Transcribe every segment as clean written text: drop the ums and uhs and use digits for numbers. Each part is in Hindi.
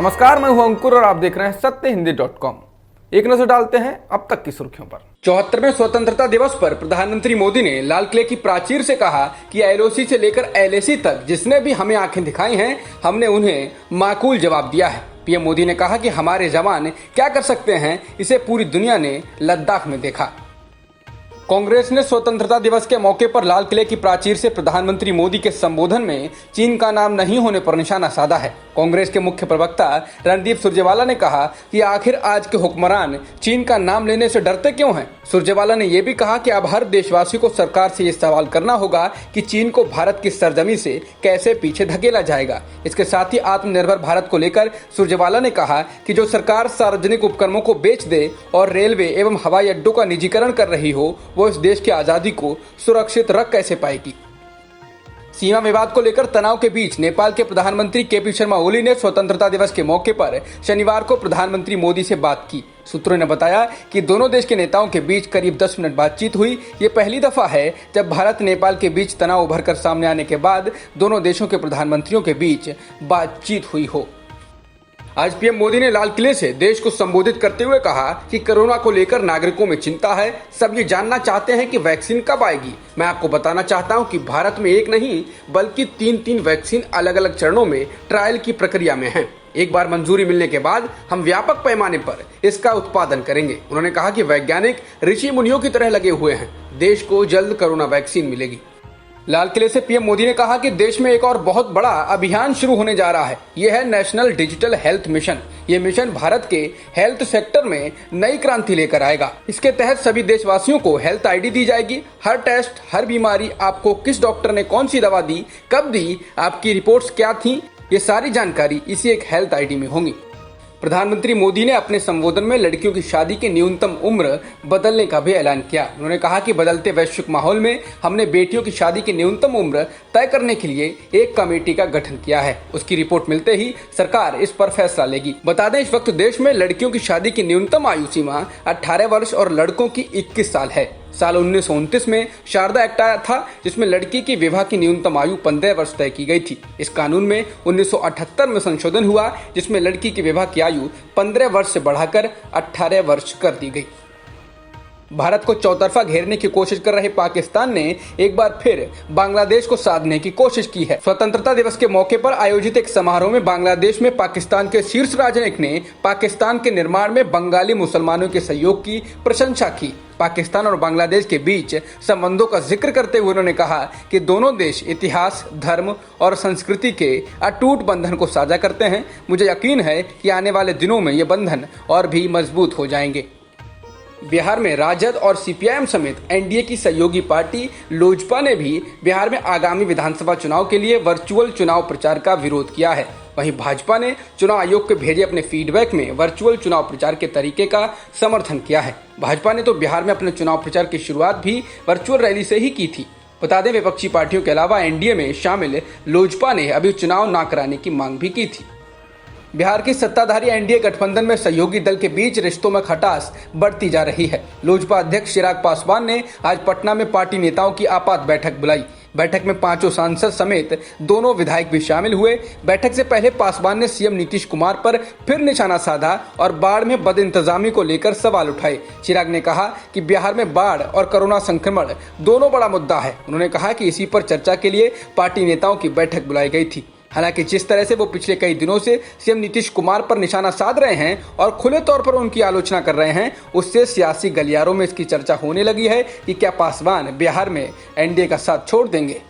नमस्कार, मैं हूं अंकुर और आप देख रहे हैं सत्यहिंदी.com। एक नजर डालते हैं अब तक की सुर्खियों पर। 74वें स्वतंत्रता दिवस पर प्रधानमंत्री मोदी ने लाल किले की प्राचीर से कहा कि एलओसी से लेकर एलएसी तक जिसने भी हमें आंखें दिखाई हैं, हमने उन्हें माकूल जवाब दिया है। पीएम मोदी ने कहा कि हमारे जवान क्या कर सकते हैं, इसे पूरी दुनिया ने लद्दाख में देखा। कांग्रेस ने स्वतंत्रता दिवस के मौके पर लाल किले की प्राचीर से प्रधानमंत्री मोदी के संबोधन में चीन का नाम नहीं होने पर निशाना साधा है। कांग्रेस के मुख्य प्रवक्ता रणदीप सुरजेवाला ने कहा कि आखिर आज के हुक्मरान चीन का नाम लेने से डरते क्यों हैं। सुरजेवाला ने यह भी कहा कि अब हर देशवासी को सरकार से ये सवाल करना होगा कि चीन को भारत की सरजमी से कैसे पीछे धकेला जाएगा। इसके साथ ही आत्मनिर्भर भारत को लेकर सुरजेवाला ने कहा कि जो सरकार सार्वजनिक उपक्रमों को बेच दे और रेलवे एवं हवाई अड्डों का निजीकरण कर रही हो, वो इस देश की आजादी को सुरक्षित रख कैसे पाएगी। सीमा विवाद को लेकर तनाव के बीच नेपाल के प्रधानमंत्री केपी शर्मा ओली ने स्वतंत्रता दिवस के मौके पर शनिवार को प्रधानमंत्री मोदी से बात की। सूत्रों ने बताया कि दोनों देश के नेताओं के बीच करीब 10 मिनट बातचीत हुई। ये पहली दफा है जब भारत नेपाल के बीच तनाव उभर कर सामने आने के बाद दोनों देशों के प्रधानमंत्रियों के बीच बातचीत हुई हो। आज पीएम मोदी ने लाल किले से देश को संबोधित करते हुए कहा कि कोरोना को लेकर नागरिकों में चिंता है। सब ये जानना चाहते हैं कि वैक्सीन कब आएगी। मैं आपको बताना चाहता हूं कि भारत में एक नहीं बल्कि तीन वैक्सीन अलग अलग चरणों में ट्रायल की प्रक्रिया में हैं। एक बार मंजूरी मिलने के बाद हम व्यापक पैमाने पर इसका उत्पादन करेंगे। उन्होंने कहा कि वैज्ञानिक ऋषि मुनियों की तरह लगे हुए हैं। देश को जल्द कोरोना वैक्सीन मिलेगी। लाल किले से पीएम मोदी ने कहा कि देश में एक और बहुत बड़ा अभियान शुरू होने जा रहा है। यह है नेशनल डिजिटल हेल्थ मिशन। ये मिशन भारत के हेल्थ सेक्टर में नई क्रांति लेकर आएगा। इसके तहत सभी देशवासियों को हेल्थ आईडी दी जाएगी। हर टेस्ट, हर बीमारी, आपको किस डॉक्टर ने कौन सी दवा दी, कब दी, आपकी रिपोर्ट्स क्या थी, ये सारी जानकारी इसी एक हेल्थ आईडी में होंगी। प्रधानमंत्री मोदी ने अपने संबोधन में लड़कियों की शादी की न्यूनतम उम्र बदलने का भी ऐलान किया। उन्होंने कहा कि बदलते वैश्विक माहौल में हमने बेटियों की शादी की न्यूनतम उम्र तय करने के लिए एक कमेटी का गठन किया है। उसकी रिपोर्ट मिलते ही सरकार इस पर फैसला लेगी। बता दें, इस वक्त देश में लड़कियों की शादी की न्यूनतम आयु सीमा 18 वर्ष और लड़कों की 21 साल है। साल 1929 में शारदा एक्ट आया था, जिसमें लड़की की विवाह की न्यूनतम आयु 15 वर्ष तय की गई थी। इस कानून में 1978 में संशोधन हुआ, जिसमें लड़की की विवाह की आयु 15 वर्ष से बढ़ाकर 18 वर्ष कर दी गई। भारत को चौतरफा घेरने की कोशिश कर रहे पाकिस्तान ने एक बार फिर बांग्लादेश को साधने की कोशिश की है। स्वतंत्रता दिवस के मौके पर आयोजित एक समारोह में बांग्लादेश में पाकिस्तान के शीर्ष राजनयिक ने पाकिस्तान के निर्माण में बंगाली मुसलमानों के सहयोग की प्रशंसा की। पाकिस्तान और बांग्लादेश के बीच संबंधों का जिक्र करते हुए उन्होंने कहा कि दोनों देश इतिहास, धर्म और संस्कृति के अटूट बंधन को साझा करते हैं। मुझे यकीन है कि आने वाले दिनों में ये बंधन और भी मजबूत हो जाएंगे। बिहार में राजद और सीपीआईएम समेत एनडीए की सहयोगी पार्टी लोजपा ने भी बिहार में आगामी विधानसभा चुनाव के लिए वर्चुअल चुनाव प्रचार का विरोध किया है। वहीं भाजपा ने चुनाव आयोग को भेजे अपने फीडबैक में वर्चुअल चुनाव प्रचार के तरीके का समर्थन किया है। भाजपा ने तो बिहार में अपने चुनाव प्रचार की शुरुआत भी वर्चुअल रैली से ही की थी। बता दें, विपक्षी पार्टियों के अलावा एनडीए में शामिल लोजपा ने अभी चुनाव न कराने की मांग भी की थी। बिहार की सत्ताधारी एनडीए गठबंधन में सहयोगी दल के बीच रिश्तों में खटास बढ़ती जा रही है। लोजपा अध्यक्ष चिराग पासवान ने आज पटना में पार्टी नेताओं की आपात बैठक बुलाई। बैठक में 5 सांसद समेत दोनों विधायक भी शामिल हुए। बैठक से पहले पासवान ने सीएम नीतीश कुमार पर फिर निशाना साधा और बाढ़ में बदइंतजामी को लेकर सवाल उठाए। चिराग ने कहा कि बिहार में बाढ़ और कोरोना संक्रमण दोनों बड़ा मुद्दा है। उन्होंने कहा कि इसी पर चर्चा के लिए पार्टी नेताओं की बैठक बुलाई गई थी। हालांकि जिस तरह से वो पिछले कई दिनों से सीएम नीतीश कुमार पर निशाना साध रहे हैं और खुले तौर पर उनकी आलोचना कर रहे हैं, उससे सियासी गलियारों में इसकी चर्चा होने लगी है कि क्या पासवान बिहार में एनडीए का साथ छोड़ देंगे।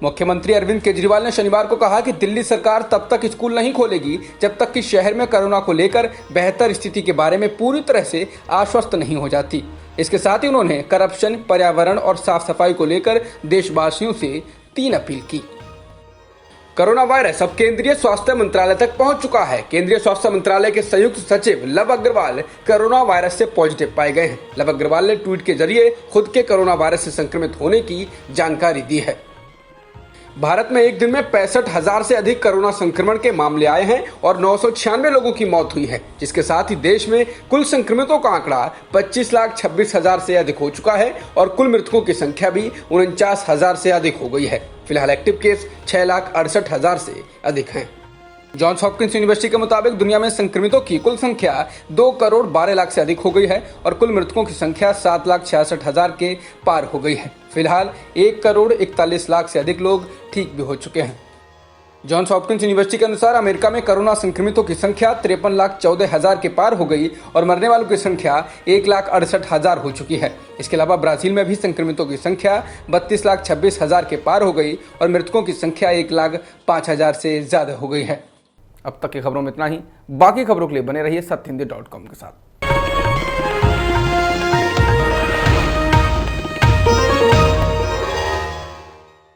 मुख्यमंत्री अरविंद केजरीवाल ने शनिवार को कहा कि दिल्ली सरकार तब तक स्कूल नहीं खोलेगी जब तक कि शहर में कोरोना को लेकर बेहतर स्थिति के बारे में पूरी तरह से आश्वस्त नहीं हो जाती। इसके साथ ही उन्होंने करप्शन, पर्यावरण और साफ सफाई को लेकर देशवासियों से 3 अपील की। कोरोना वायरस अब केंद्रीय स्वास्थ्य मंत्रालय तक पहुंच चुका है। केंद्रीय स्वास्थ्य मंत्रालय के संयुक्त सचिव लव अग्रवाल कोरोना वायरस से पॉजिटिव पाए गए हैं। लव अग्रवाल ने ट्वीट के जरिए खुद के कोरोना वायरस से संक्रमित होने की जानकारी दी है। भारत में एक दिन में 65,000 से अधिक कोरोना संक्रमण के मामले आए हैं और 996 लोगों की मौत हुई है, जिसके साथ ही देश में कुल संक्रमितों का आंकड़ा 25,26,000 से अधिक हो चुका है और कुल मृतकों की संख्या भी 49,000 से अधिक हो गई है। फिलहाल एक्टिव केस 6,68,000 से अधिक हैं। जॉन्स हॉपकिंस यूनिवर्सिटी के मुताबिक दुनिया में संक्रमितों की कुल संख्या 2 करोड़ 12 लाख से अधिक हो गई है और कुल मृतकों की संख्या 7,66,000 के पार हो गई है। फिलहाल 1 करोड़ 41 लाख से अधिक लोग ठीक भी हो चुके हैं। जॉन्स हॉपकिंस यूनिवर्सिटी के अनुसार अमेरिका में कोरोना संक्रमितों की संख्या 53,14,000 के पार हो गई और मरने वालों की संख्या 1,68,000 हो चुकी है। इसके अलावा ब्राजील में भी संक्रमितों की संख्या 32,26,000 के पार हो गई और मृतकों की संख्या 1,05,000 से ज्यादा हो गई है। अब तक की खबरों में इतना ही। बाकी खबरों के लिए बने रहिए सत्यहिंदी.com के साथ।